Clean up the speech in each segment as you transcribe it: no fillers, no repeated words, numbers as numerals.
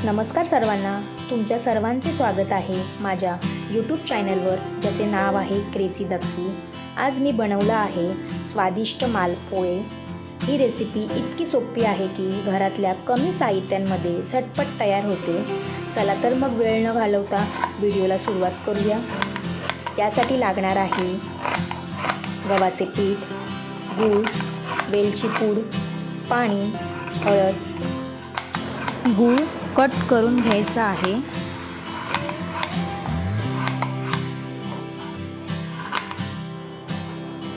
नमस्कार सर्वांना, तुमच्या सर्वांचे स्वागत आहे माझ्या यूट्यूब चॅनलवर, ज्याचे नाव आहे क्रेझी दक्षू। आज मी बनवला आहे स्वादिष्ट मालपोहे। ही रेसिपी इतकी सोपी आहे की घरातल्या कमी साहित्यांमध्ये झटपट तयार होते। चला तर मग वेळ न घालवता व्हिडिओला सुरुवात करूया। यासाठी लागणार आहे गव्हाचे पीठ, गूळ, वेलची पूड, पाणी, हळद। गूळ कट करून घ्यायचा आहे।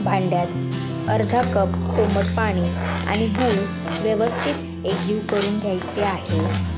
भांड्यात अर्धा कप कोमट पाणी आणि गूळ व्यवस्थित एकजीव करून घ्यायचे आहे।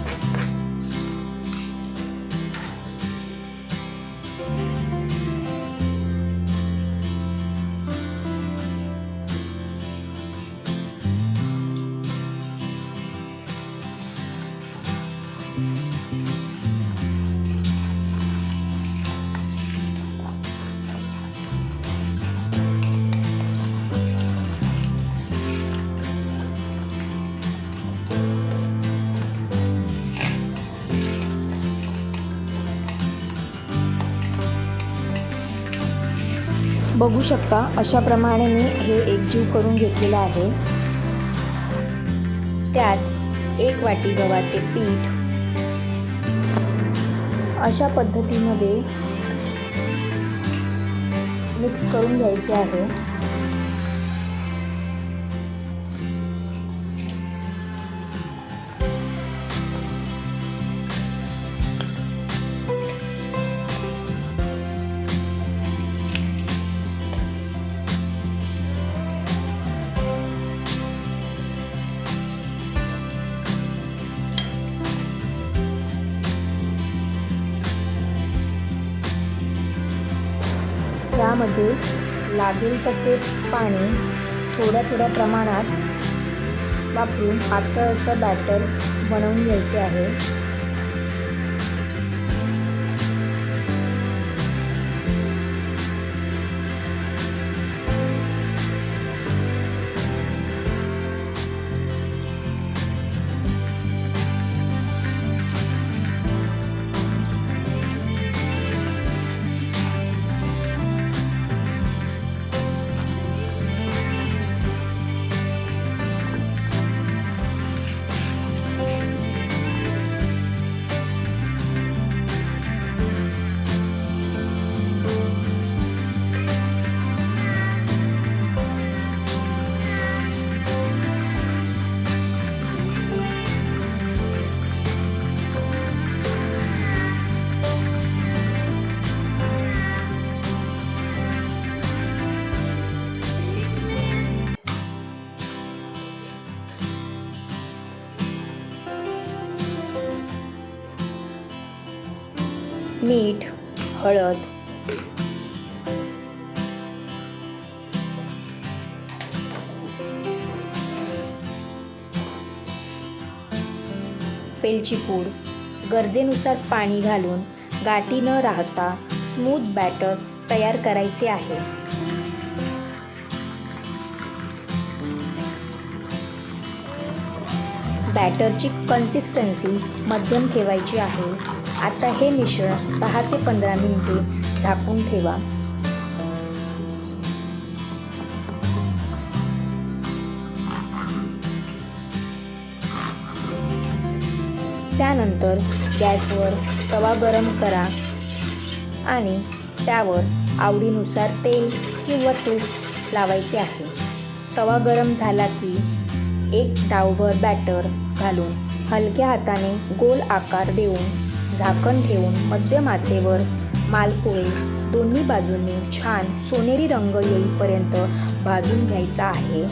बघू शकता, अशा प्रमाणे मी हे एकजीव करून घेतलेलं आहे। त्यात 1 वाटी गव्हाचे पीठ अशा पद्धतीमध्ये मिक्स करून घ्यायचे आहे। यामध्ये लागेल तसे पाणी थोड्या प्रमाणात वापरून पातळ असं बॅटर बनवून घ्यायचे आहे। मीठ, हळद, वेलची पूड, गरजेनुसार पाणी घालून गाठी न राहता स्मूथ बॅटर तयार करायचे आहे। बॅटरची कन्सिस्टन्सी मध्यम ठेवायची आहे। आता हे मिश्रण 10 ते 15 मिनिटे झाकून ठेवा। त्यानंतर गॅसवर तवा गरम करा आणि त्यावर आवडीनुसार तेल किंवा तूप लावायचे आहे। तवा गरम झाला की 1 डावभर बॅटर घालून हलक्या हाताने गोल आकार देऊन झाकण ठेवून मध्यम आचेवर मालपोहे दोन्ही बाजूंनी छान सोनेरी रंग येईपर्यंत भाजून घ्यायचा आहे।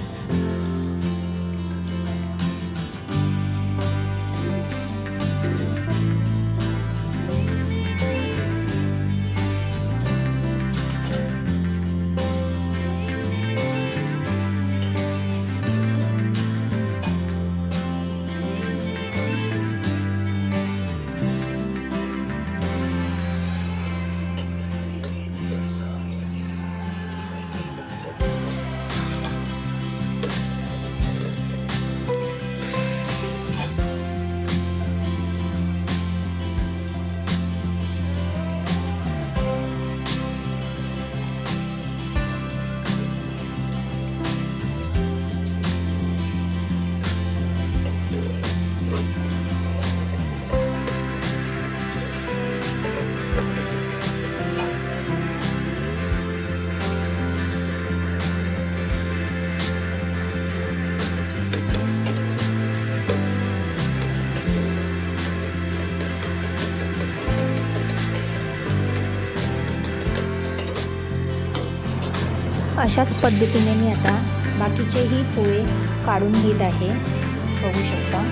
अशाच पद्धतीने मी आता बाकीचेही पोहे काढून घेत आहे, बघू शकता।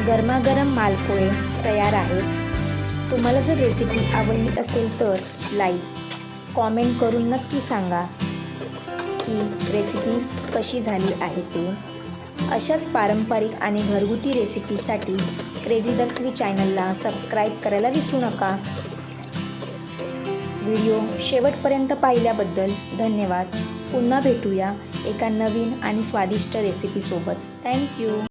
गरमागरम मालपोहे तयार आहेत। तुम्हाला जर रेसिपी आवडली असेल तर लाईक, कॉमेंट करून नक्की सांगा की रेसिपी कशी झाली आहे ते। अशाच पारंपरिक आणि घरगुती रेसिपीसाठी क्रेझी दक्सवी चॅनलला सबस्क्राईब करायला विसरू नका। व्हिडिओ शेवटपर्यंत पाहिल्याबद्दल धन्यवाद। पुन्हा भेटूया एका नवीन आणि स्वादिष्ट रेसिपीसोबत। थँक्यू।